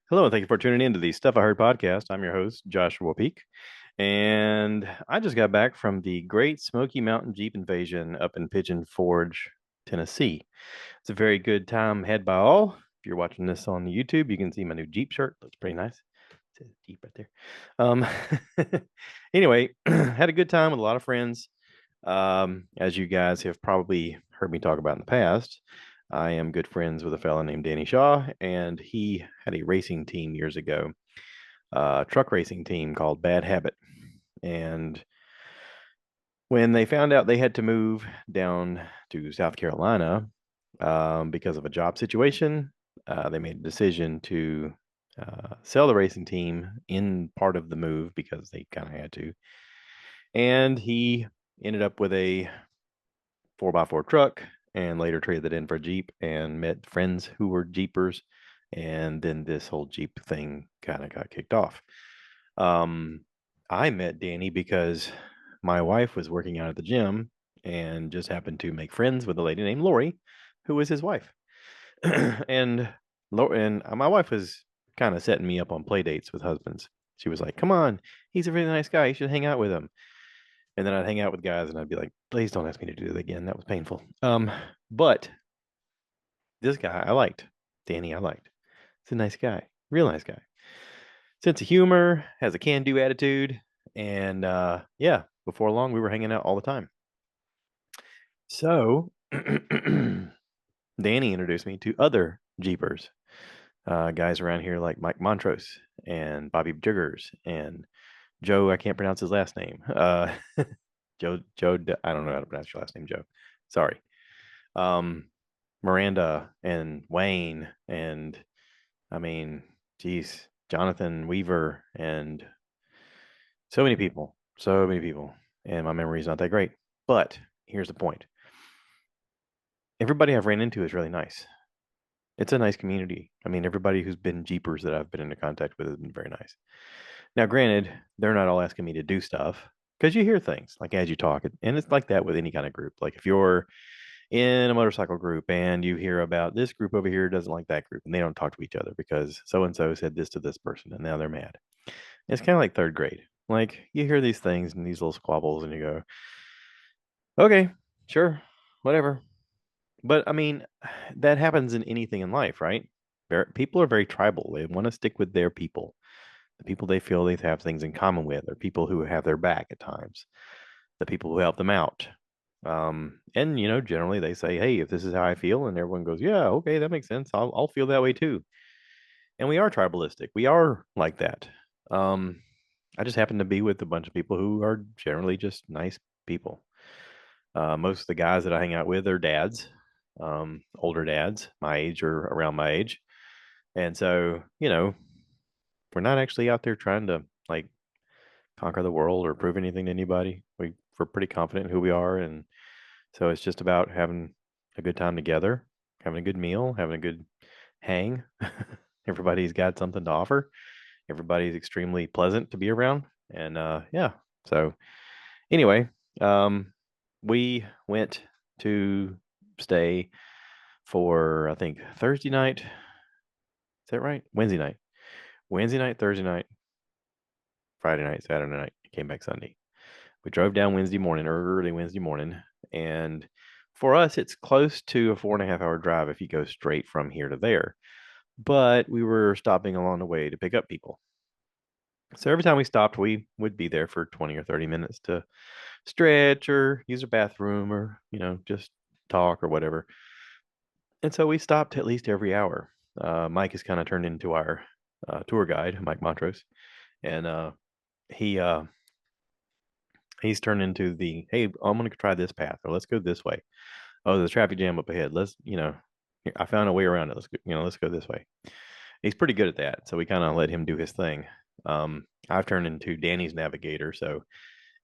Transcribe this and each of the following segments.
Hello, and thank you for tuning in to the Stuff I Heard podcast. I'm your host, Joshua Peak, and I just got back from the Great Smoky Mountain Jeep Invasion up in Pigeon Forge, Tennessee. It's a very good time had by all. If you're watching this on YouTube, you can see my new Jeep shirt. Looks pretty nice. It says Jeep right there. Um, anyway, had a good time with a lot of friends. As you guys have probably heard me talk about in the past, I am good friends with a fellow named Danny Shaw, and he had a racing team years ago, a truck racing team called Bad Habit. And when they found out they had to move down to South Carolina because of a job situation, they made a decision to sell the racing team in part of the move because they kind of had to. And he ended up with a 4x4 truck and later traded it in for a Jeep and met friends who were Jeepers. And then this whole Jeep thing kind of got kicked off. Um, I met Danny because my wife was working out at the gym and just happened to make friends with a lady named Lori, who was his wife. and and my wife was kind of setting me up on play dates with husbands. She was like, "Come on, he's a really nice guy. You should hang out with him." And then I'd hang out with guys and I'd be like, please don't ask me to do that again. That was painful. But this guy I liked. Danny, I liked. He's a nice guy. Real nice guy. Sense of humor, has a can-do attitude. And yeah, before long we were hanging out all the time. So Danny introduced me to other Jeepers. Guys around here like Mike Montrose and Bobby Jiggers and Joe, I can't pronounce his last name. Joe, I don't know how to pronounce your last name, Joe. Sorry. Um, Miranda and Wayne and I mean, geez, Jonathan Weaver and so many people, and my memory's not that great. But here's the point: everybody I've ran into is really nice. It's a nice community. I mean, everybody who's been Jeepers that I've been into contact with has been very nice. Now, granted, they're not all asking me to do stuff because you hear things like as you talk, and it's like that with any kind of group. Like if you're in a motorcycle group and you hear about this group over here doesn't like that group and they don't talk to each other because so and so said this to this person and now they're mad. It's kind of like third grade. Like you hear these things and these little squabbles and you go, okay, sure, whatever. But I mean, that happens in anything in life, right? People are very tribal. They want to stick with their people, the people they feel they have things in common with, or people who have their back at times, the people who help them out. And generally they say, "Hey, if this is how I feel," and everyone goes, "Yeah, okay, that makes sense. I'll feel that way too." And we are tribalistic. We are like that. Um, I just happen to be with a bunch of people who are generally just nice people. Most of the guys that I hang out with are dads, older dads, my age or around my age, and so we're not actually out there trying to like conquer the world or prove anything to anybody. We're pretty confident in who we are, and so it's just about having a good time together, having a good meal, having a good hang. Everybody's got something to offer. Everybody's extremely pleasant to be around, and yeah. So anyway, um, we went to stay for I think Thursday night. Is that right? Wednesday night, Thursday night, Friday night, Saturday night. Came back Sunday. We drove down Wednesday morning, early Wednesday morning, and for us, it's close to a 4.5 hour drive if you go straight from here to there. But we were stopping along the way to pick up people. So every time we stopped, we would be there for 20 or 30 minutes to stretch or use a bathroom or, just talk or whatever. And so we stopped at least every hour. Mike has kind of turned into our tour guide, Mike Montrose, and he he's turned into the, hey, I'm going to try this path or let's go this way. Oh, there's a traffic jam up ahead. I found a way around it. Let's go this way. He's pretty good at that. So we kind of let him do his thing. I've turned into Danny's navigator. So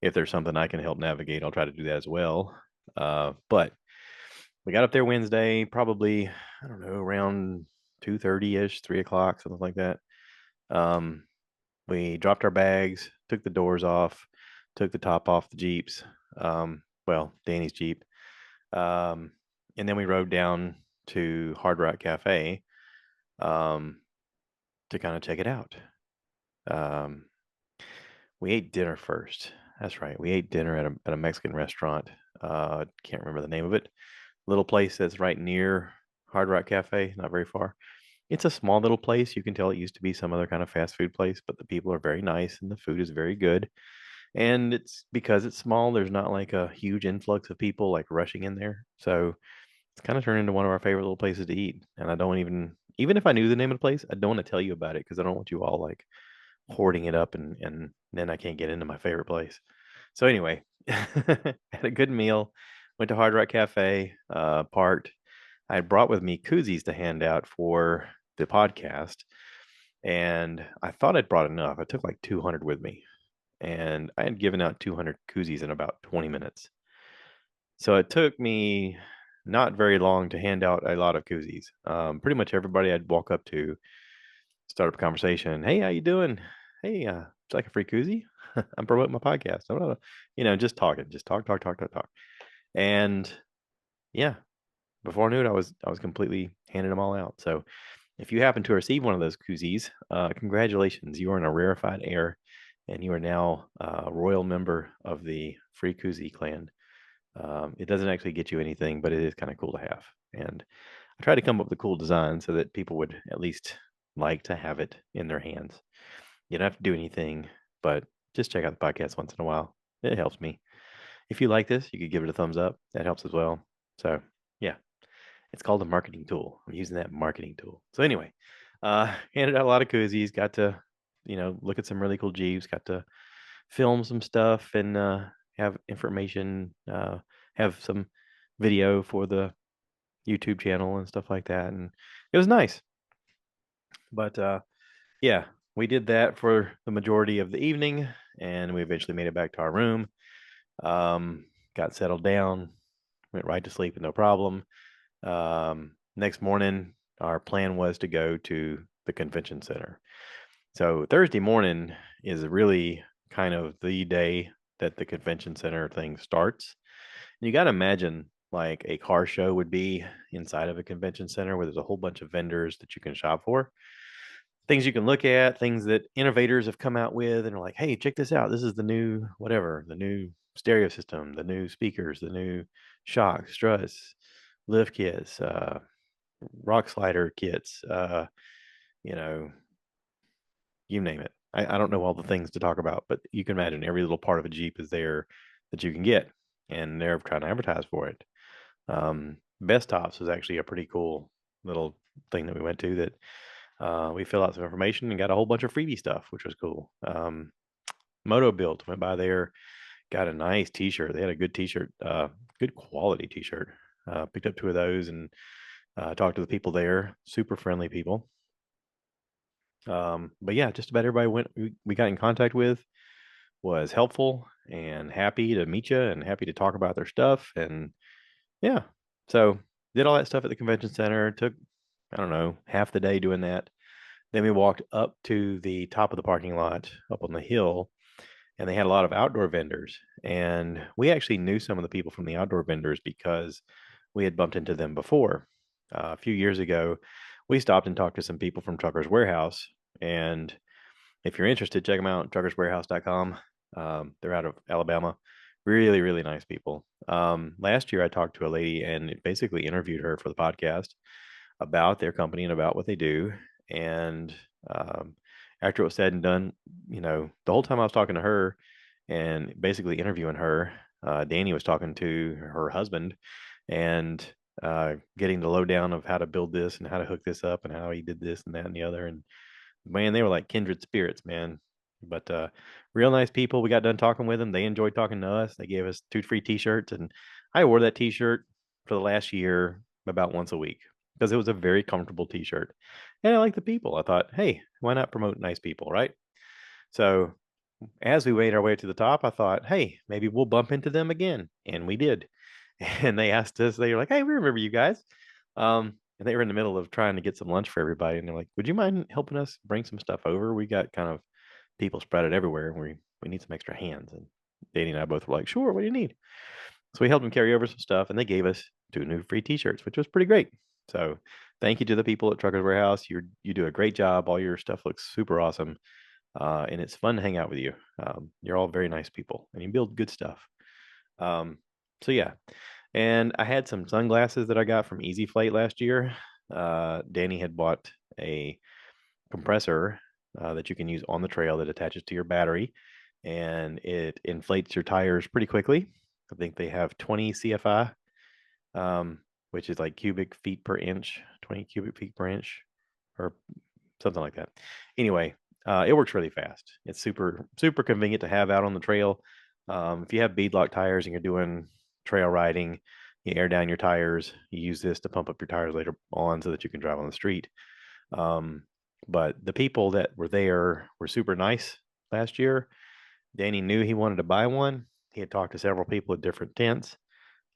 if there's something I can help navigate, I'll try to do that as well. But we got up there Wednesday, probably, I don't know, around 2:30 ish, 3 o'clock, something like that. Um, we dropped our bags, took the doors off, took the top off the Jeeps. Well, Danny's Jeep. Um, and then we rode down to Hard Rock Cafe um, to kind of check it out. Um, we ate dinner first. That's right. We ate dinner at a Mexican restaurant. Can't remember the name of it. Little place that's right near Hard Rock Cafe, not very far. It's a small little place. You can tell it used to be some other kind of fast food place, but the people are very nice and the food is very good. And it's because it's small, there's not like a huge influx of people like rushing in there. So it's kind of turned into one of our favorite little places to eat. And I don't even if I knew the name of the place, I don't want to tell you about it because I don't want you all like hoarding it up and then I can't get into my favorite place. So anyway, had a good meal, went to Hard Rock Cafe, parked. I had brought with me koozies to hand out for the podcast, and I thought I'd brought enough. I took like 200 with me, and I had given out 200 koozies in about 20 minutes. So it took me not very long to hand out a lot of koozies. Pretty much everybody I'd walk up to, start up a conversation. Hey, how you doing? Hey, it's like a free koozie. I'm promoting my podcast. I don't know. Just talking, just talk, talk, talk, talk, talk. And yeah, before I knew it, I was completely handing them all out. So if you happen to receive one of those koozies, congratulations. You are in a rarefied air and you are now a royal member of the free koozie clan. It doesn't actually get you anything, but it is kind of cool to have. And I try to come up with a cool design so that people would at least like to have it in their hands. You don't have to do anything, but just check out the podcast once in a while. It helps me. If you like this, you could give it a thumbs up. That helps as well. So, yeah, it's called a marketing tool. I'm using that marketing tool. So, anyway, handed out a lot of koozies, got to, look at some really cool Jeeps, got to film some stuff and have information, have some video for the YouTube channel and stuff like that. And it was nice. But yeah, we did that for the majority of the evening and we eventually made it back to our room. Um, got settled down, went right to sleep with no problem. Next morning, our plan was to go to the convention center. So Thursday morning is really kind of the day that the convention center thing starts. You got to imagine like a car show would be inside of a convention center where there's a whole bunch of vendors that you can shop for, things you can look at, things that innovators have come out with and are like, hey, check this out. This is the new whatever, the new stereo system, the new speakers, the new shocks, struts, lift kits, rock slider kits, you know, you name it. I don't know all the things to talk about, but you can imagine every little part of a Jeep is there that you can get, and they're trying to advertise for it. Best Tops was actually a pretty cool little thing that we went to that we filled out some information and got a whole bunch of freebie stuff, which was cool. Moto Built went by there, got a nice T-shirt. They had a good T-shirt, good quality T-shirt. Picked up two of those and talked to the people there. Super friendly people. But yeah, just about everybody we got in contact with was helpful and happy to meet you and happy to talk about their stuff. And yeah, so did all that stuff at the convention center. Took, I don't know, half the day doing that. Then we walked up to the top of the parking lot up on the hill, and they had a lot of outdoor vendors. And we actually knew some of the people from the outdoor vendors because we had bumped into them before. A few years ago, we stopped and talked to some people from Truckers Warehouse. And if you're interested, check them out, truckerswarehouse.com. They're out of Alabama. Really, really nice people. Last year, I talked to a lady and basically interviewed her for the podcast about their company and about what they do. And um, after it was said and done, the whole time I was talking to her and basically interviewing her, Danny was talking to her husband and getting the lowdown of how to build this and how to hook this up and how he did this and that and the other. And man, they were like kindred spirits, man. But real nice people. We got done talking with them. They enjoyed talking to us. They gave us 2 free T-shirts, and I wore that T-shirt for the last year about once a week because it was a very comfortable T-shirt, and I like the people. I thought, hey, why not promote nice people, right? So as we made our way to the top, I thought, hey, maybe we'll bump into them again, and we did. And they asked us. They were like, hey, we remember you guys. And they were in the middle of trying to get some lunch for everybody, and they're like, would you mind helping us bring some stuff over? We got kind of people spread it everywhere, and we need some extra hands. And Danny and I both were like, sure, what do you need? So we helped them carry over some stuff, and they gave us 2 new free T-shirts, which was pretty great. So thank you to the people at Truckers Warehouse. You do a great job. All your stuff looks super awesome. And it's fun to hang out with you. You're all very nice people and you build good stuff. Um, so yeah. And I had some sunglasses that I got from Easy Flight last year. Danny had bought a compressor that you can use on the trail that attaches to your battery and it inflates your tires pretty quickly. I think they have 20 CFI, um, which is like cubic feet per inch, 20 cubic feet per inch, or something like that. Anyway, it works really fast. It's super convenient to have out on the trail. If you have beadlock tires and you're doing trail riding, you air down your tires. You use this to pump up your tires later on so that you can drive on the street. Um, but the people that were there were super nice last year. Danny knew he wanted to buy one. He had talked to several people at different tents.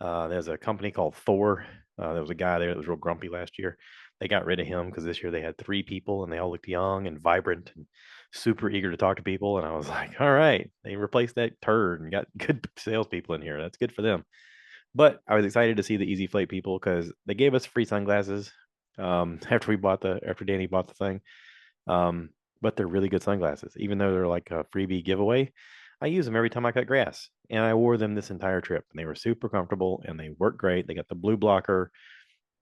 There's a company called Thor. There was a guy there that was real grumpy last year. They got rid of him because this year they had 3 people and they all looked young and vibrant and super eager to talk to people. And I was like, all right, they replaced that turd and got good salespeople in here. That's good for them. But I was excited to see the Easy Flight people because they gave us free sunglasses after Danny bought the thing. Um, but they're really good sunglasses, even though they're like a freebie giveaway. I use them every time I cut grass, and I wore them this entire trip. And they were super comfortable, and they work great. They got the blue blocker.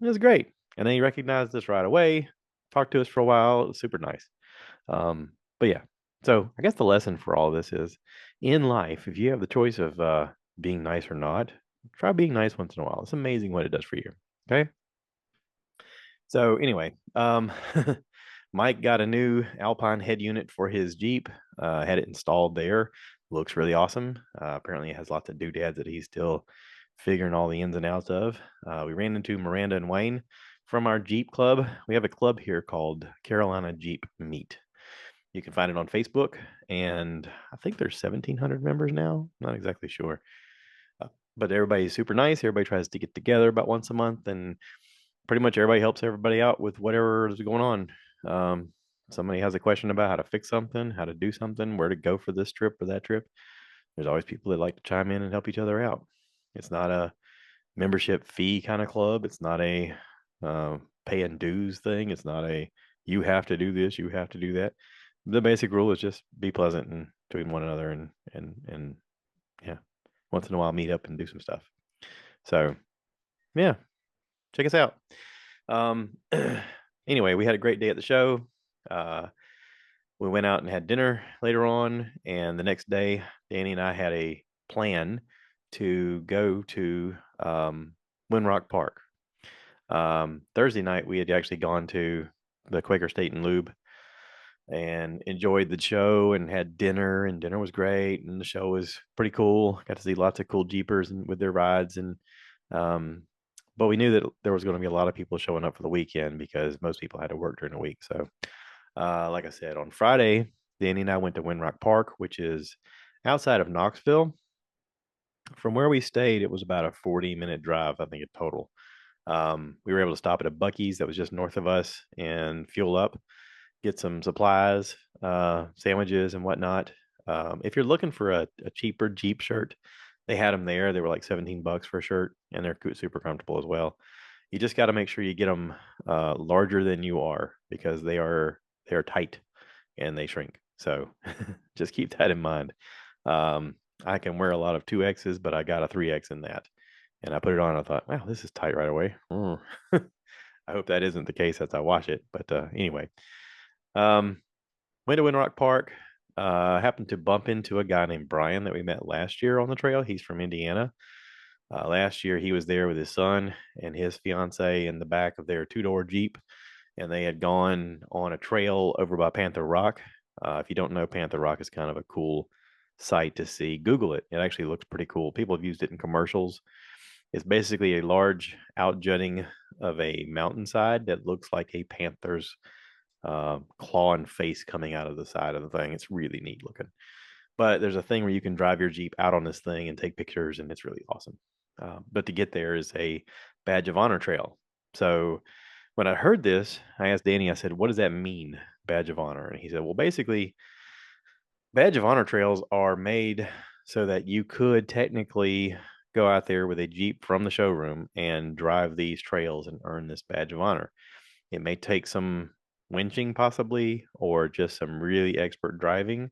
It was great, and they recognized us right away. Talked to us for a while. It was super nice. But yeah, so I guess the lesson for all of this is, in life, if you have the choice of being nice or not, try being nice once in a while. It's amazing what it does for you. Okay. So anyway, Mike got a new Alpine head unit for his Jeep. Had it installed there. Looks really awesome. Apparently, it has lots of doodads that he's still figuring all the ins and outs of. We ran into Miranda and Wayne from our Jeep club. We have a club here called Carolina Jeep Meet. You can find it on Facebook, and I think there's 1,700 members now. Not exactly sure. But everybody's super nice. Everybody tries to get together about once a month and pretty much everybody helps everybody out with whatever is going on. Somebody has a question about how to fix something, how to do something, where to go for this trip or that trip. There's always people that like to chime in and help each other out. It's not a membership fee kind of club. It's not a paying dues thing. It's not a you have to do this, you have to do that. The basic rule is just be pleasant and between one another and yeah, once in a while meet up and do some stuff. So yeah, check us out. Um, anyway, we had a great day at the show. Uh, we went out and had dinner later on, and the next day, Danny and I had a plan to go to Winrock Park. Thursday night, we had actually gone to the Quaker State and Lube and enjoyed the show and had dinner, and dinner was great, and the show was pretty cool. Got to see lots of cool Jeepers and with their rides, and um, but we knew that there was going to be a lot of people showing up for the weekend because most people had to work during the week. So, like I said, on Friday, Danny and I went to Winrock Park, which is outside of Knoxville. From where we stayed, it was about a 40-minute drive, I think, in total. We were able to stop at a Buc-ee's that was just north of us and fuel up, get some supplies, sandwiches, and whatnot. If you're looking for a cheaper Jeep shirt, they had them there. They were like $17 for a shirt, and they're super comfortable as well. You just got to make sure you get them larger than you are because they are tight and they shrink. So just keep that in mind. Um, I can wear a lot of 2X's, but I got a 3X in that. And I put it on and I thought, wow, this is tight right away. I hope that isn't the case as I wash it. But anyway, um, went to Winrock Park. Happened to bump into a guy named Brian that we met last year on the trail. He's from Indiana. Last year, he was there with his son and his fiance in the back of their two-door Jeep, and they had gone on a trail over by Panther Rock. If you don't know, Panther Rock is kind of a cool site to see. Google it. It actually looks pretty cool. People have used it in commercials. It's basically a large outjutting of a mountainside that looks like a panther's claw and face coming out of the side of the thing. It's really neat looking. But there's a thing where you can drive your Jeep out on this thing and take pictures, and it's really awesome. But to get there is a badge of honor trail. So when I heard this, I asked Danny, I said, what does that mean, badge of honor? And he said, well, basically, badge of honor trails are made so that you could technically go out there with a Jeep from the showroom and drive these trails and earn this badge of honor. It may take some winching, possibly, or just some really expert driving,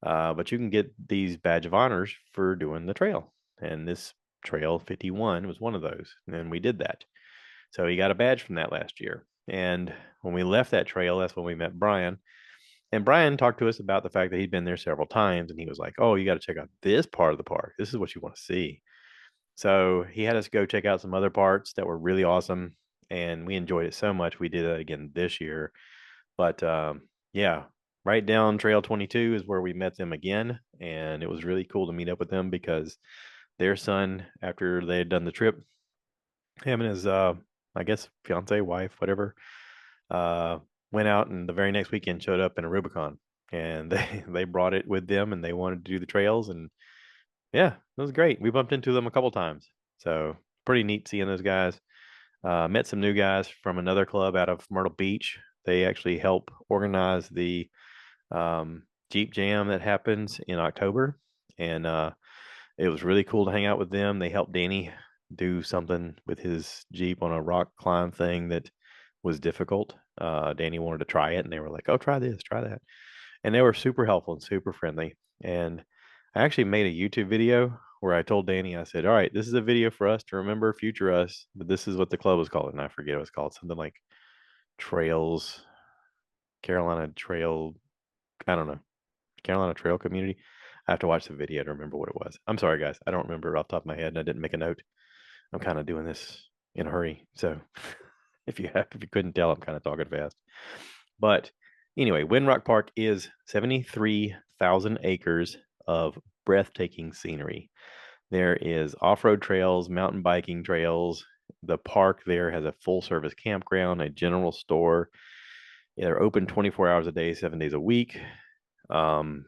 but you can get these badge of honors for doing the trail. And this trail 51 was one of those. And we did that. So he got a badge from that last year. And when we left that trail, that's when we met Brian. And Brian talked to us about the fact that he'd been there several times. And he was like, oh, you got to check out this part of the park. This is what you want to see. So he had us go check out some other parts that were really awesome. And we enjoyed it so much. We did it again this year. But yeah, right down Trail 22 is where we met them again. And it was really cool to meet up with them because their son, after they had done the trip, him and his, I guess, fiance, wife, whatever, uh, went out and the very next weekend showed up in a Rubicon. And they brought it with them and they wanted to do the trails. And yeah, it was great. We bumped into them a couple times. So pretty neat seeing those guys. Met some new guys from another club out of Myrtle Beach. They actually help organize the Jeep Jam that happens in October. And it was really cool to hang out with them. They helped Danny do something with his Jeep on a rock climb thing that was difficult. Danny wanted to try it, and they were like, "Oh, try this, try that," and they were super helpful and super friendly. And I actually made a YouTube video where I told Danny, I said, "All right, this is a video for us to remember future us, but this is what the club was called, and I forget what it's called, something like Trails, Carolina Trail, I don't know, Carolina Trail Community." I have to watch the video to remember what it was. I'm sorry, guys. I don't remember off the top of my head, and I didn't make a note. I'm kind of doing this in a hurry. So if you couldn't tell, I'm kind of talking fast. But anyway, Windrock Park is 73,000 acres of breathtaking scenery. There is off-road trails, mountain biking trails. The park there has a full-service campground, a general store. They're open 24 hours a day, 7 days a week. Um,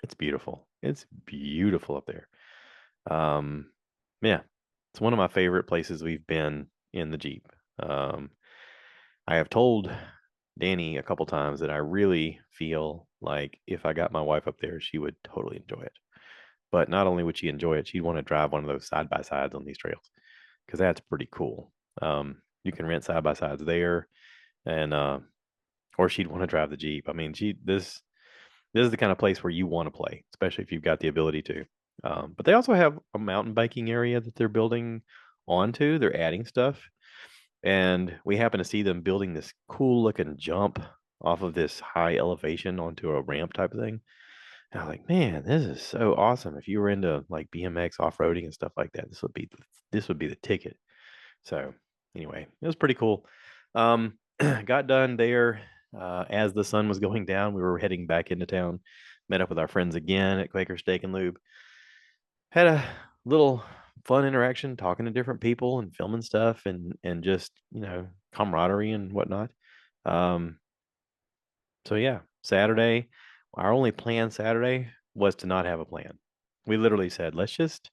it's beautiful. It's beautiful up there. Um, yeah, it's one of my favorite places we've been in the Jeep. Um, I have told Danny a couple times that I really feel like if I got my wife up there, she would totally enjoy it. But not only would she enjoy it, she'd want to drive one of those side by sides on these trails because that's pretty cool. You can rent side by sides there, and or she'd want to drive the Jeep. I mean, this is the kind of place where you want to play, especially if you've got the ability to. But they also have a mountain biking area that they're building onto. They're adding stuff. And we happen to see them building this cool looking jump off of this high elevation onto a ramp type of thing. And I was like, man, this is so awesome. If you were into like BMX off-roading and stuff like that, this would be the ticket. So anyway, it was pretty cool. Got done there as the sun was going down. We were heading back into town, met up with our friends again at Quaker Steak and Lube. Had a little fun interaction, talking to different people and filming stuff and just, camaraderie and whatnot. Um, so yeah, Saturday, our only plan Saturday was to not have a plan. We literally said, let's just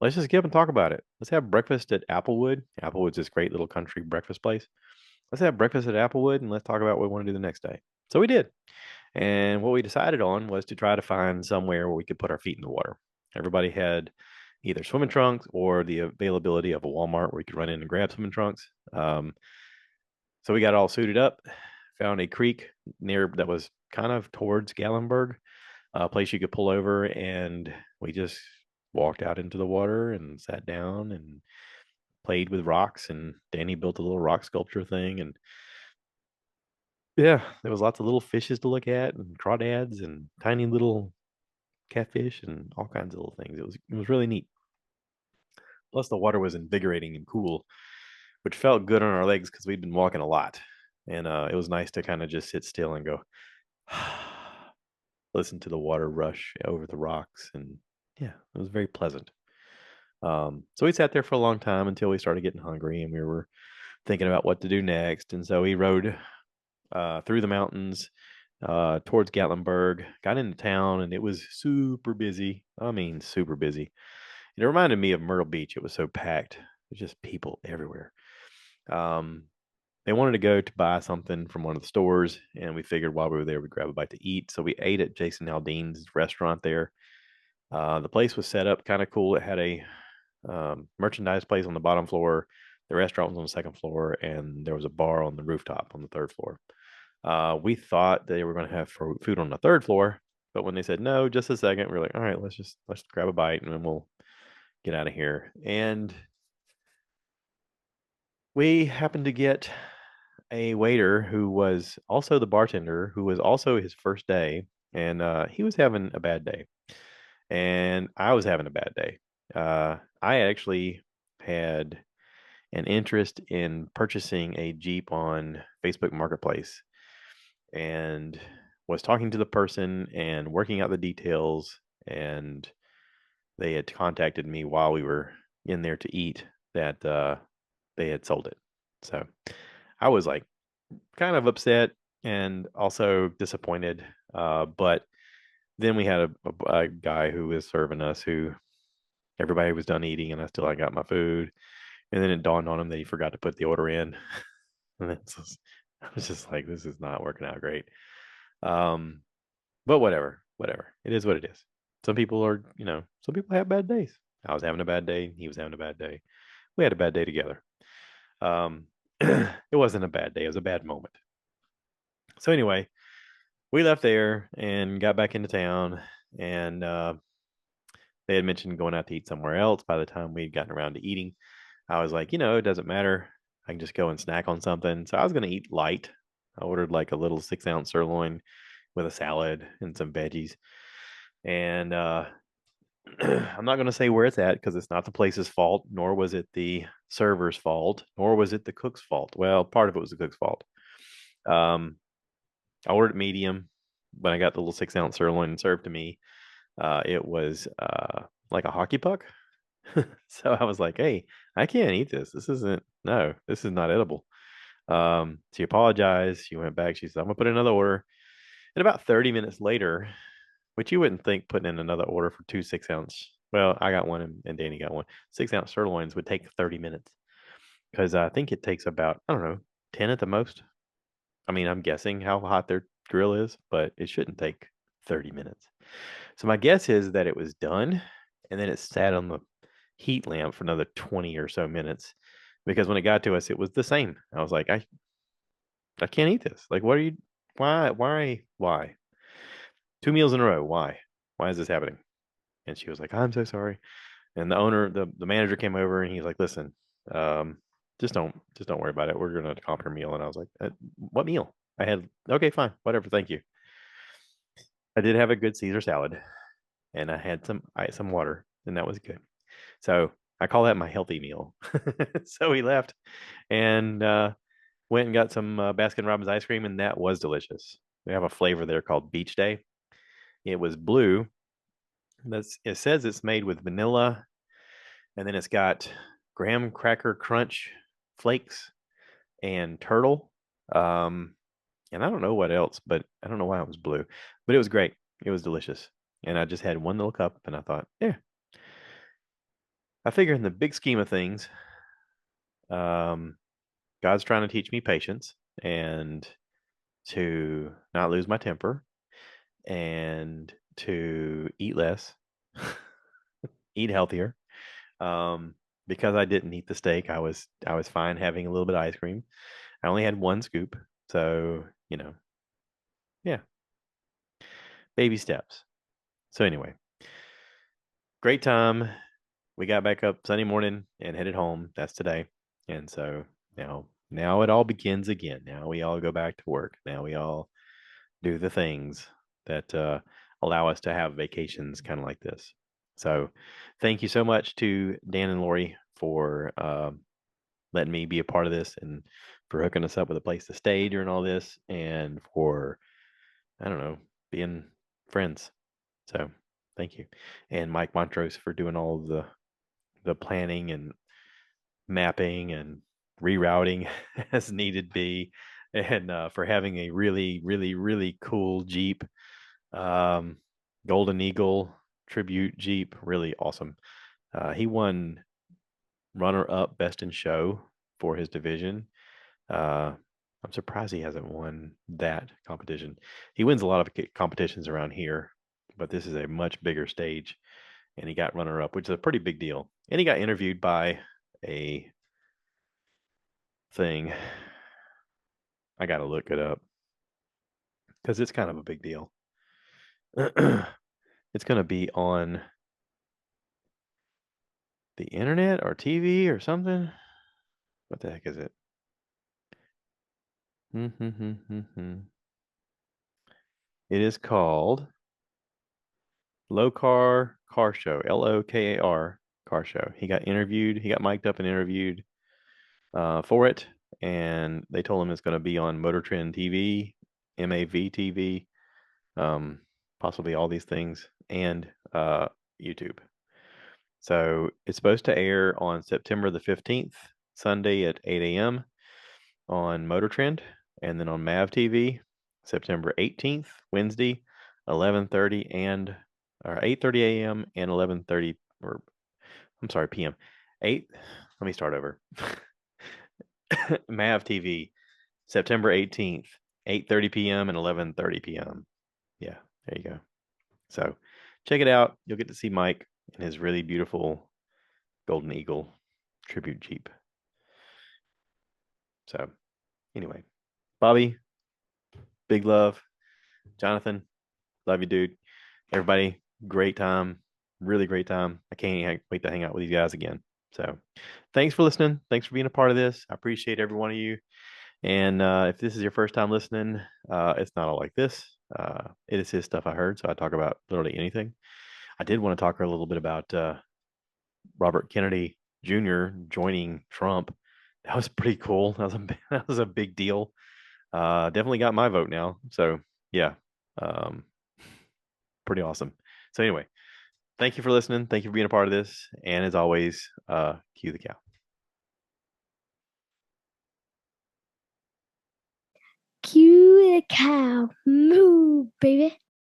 get up and talk about it. Let's have breakfast at Applewood. Applewood's this great little country breakfast place. Let's have breakfast at Applewood and let's talk about what we want to do the next day. So we did. And what we decided on was to try to find somewhere where we could put our feet in the water. Everybody had either swimming trunks or the availability of a Walmart where we could run in and grab swimming trunks. So we got all suited up, found a creek near that was kind of towards Gallenberg, a place you could pull over, and we just walked out into the water and sat down and played with rocks. And Danny built a little rock sculpture thing, and yeah, there was lots of little fishes to look at and crawdads and tiny little catfish and all kinds of little things. It was really neat. Plus the water was invigorating and cool, which felt good on our legs because we'd been walking a lot. And it was nice to kind of just sit still and go listen to the water rush over the rocks. And yeah, it was very pleasant. So we sat there for a long time until we started getting hungry and we were thinking about what to do next. And so we rode through the mountains towards Gatlinburg, got into town, and it was super busy. I mean, super busy. It reminded me of Myrtle Beach. It was so packed. There's just people everywhere. Um, they wanted to go to buy something from one of the stores, and we figured while we were there, we'd grab a bite to eat. So we ate at Jason Aldean's restaurant there. The place was set up kind of cool. It had merchandise place on the bottom floor. The restaurant was on the second floor, and there was a bar on the rooftop on the third floor. We thought they were going to have food on the third floor, but when they said no, just a second, we are like, all right, let's grab a bite and then we'll get out of here. And we happened to get a waiter who was also the bartender, who was also his first day, and he was having a bad day, and I was having a bad day. I actually had an interest in purchasing a Jeep on Facebook Marketplace and was talking to the person and working out the details. And they had contacted me while we were in there to eat that they had sold it. So I was like kind of upset and also disappointed. But then we had a guy who was serving us who everybody was done eating and I got my food. And then it dawned on him that he forgot to put the order in. And I was just like, this is not working out great. Um, but whatever. It is what it is. Some people are, some people have bad days. I was having a bad day. He was having a bad day. We had a bad day together. It wasn't a bad day. It was a bad moment. So anyway, we left there and got back into town, and they had mentioned going out to eat somewhere else. By the time we'd gotten around to eating, I was like, it doesn't matter. I can just go and snack on something. So I was going to eat light. I ordered like a little 6-ounce sirloin with a salad and some veggies. And I'm not going to say where it's at because it's not the place's fault, nor was it the server's fault, nor was it the cook's fault. Well, part of it was the cook's fault. Um, I ordered medium. When I got the little 6-ounce sirloin served to me, it was like a hockey puck. So I was like, hey, I can't eat this. No, this is not edible. She apologized. She went back. She said, I'm gonna put in another order. And about 30 minutes later, which you wouldn't think putting in another order for two 6-ounce. Well, I got one and Danny got one. 6-ounce sirloins would take 30 minutes because I think it takes about, I don't know, 10 at the most. I mean, I'm guessing how hot their grill is, but it shouldn't take 30 minutes. So my guess is that it was done and then it sat on the heat lamp for another 20 or so minutes because when it got to us, it was the same. I was like, I can't eat this. Like, what are you, why? 2 meals in a row. Why? Why is this happening? And she was like, I'm so sorry. And the owner, the manager came over and he's like, listen, um, just don't worry about it. We're gonna comp your meal. And I was like, what meal? I had okay, fine, whatever, thank you. I did have a good Caesar salad and I had some water, and that was good. So I call that my healthy meal. So we left and went and got some Baskin Robbins ice cream, and that was delicious. We have a flavor there called Beach Day. It was blue. It says it's made with vanilla, and then it's got graham cracker crunch flakes and turtle. Um, and I don't know what else, but I don't know why it was blue, but it was great. It was delicious. And I just had one little cup, and I thought, yeah, I figure in the big scheme of things, um, God's trying to teach me patience and to not lose my temper and to eat less, eat healthier. Um, because I didn't eat the steak, I was fine having a little bit of ice cream. I only had one scoop, so yeah, baby steps. So anyway, great time. We got back up Sunday morning and headed home. That's today, and so now it all begins again. Now we all go back to work. Now we all do the things that allow us to have vacations kind of like this. So, thank you so much to Dan and Lori for letting me be a part of this and for hooking us up with a place to stay during all this and for, I don't know, being friends. So, thank you. And Mike Montrose for doing all of the planning and mapping and rerouting as needed be and for having a really, really, really cool Jeep um, Golden Eagle tribute Jeep, really awesome. He won runner up best in show for his division. Uh, I'm surprised he hasn't won that competition. He wins a lot of competitions around here, but this is a much bigger stage. and he got runner up, which is a pretty big deal. And he got interviewed by a thing. I got to look it up because it's kind of a big deal. It's going to be on the internet or TV or something. What the heck is it? It is called Car Show, LOKAR Car Show. He got interviewed. He got mic'd up and interviewed for it, and they told him it's going to be on Motor Trend TV, MAV TV, possibly all these things, and YouTube. So it's supposed to air on September the 15th, Sunday at 8 a.m. on Motor Trend, and then on MAV TV, September 18th, Wednesday, 11:30 and or 8:30 a.m. and 11:30 or I'm sorry, p.m. 8. Let me start over. MAV TV, September 18th, 8:30 p.m. and 11:30 p.m. Yeah, there you go. So check it out. You'll get to see Mike in his really beautiful Golden Eagle tribute Jeep. So anyway, Bobby, big love. Jonathan, love you, dude. Everybody, great time. Really great time. I can't wait to hang out with you guys again. So thanks for listening. Thanks for being a part of this. I appreciate every one of you. And if this is your first time listening, it's not all like this. It is his stuff I heard. So I talk about literally anything. I did want to talk a little bit about Robert Kennedy Jr. joining Trump. That was pretty cool. That was a big deal. Definitely got my vote now. So yeah, um, pretty awesome. So anyway, thank you for listening. Thank you for being a part of this. And as always, cue the cow. Cue the cow. Moo, baby.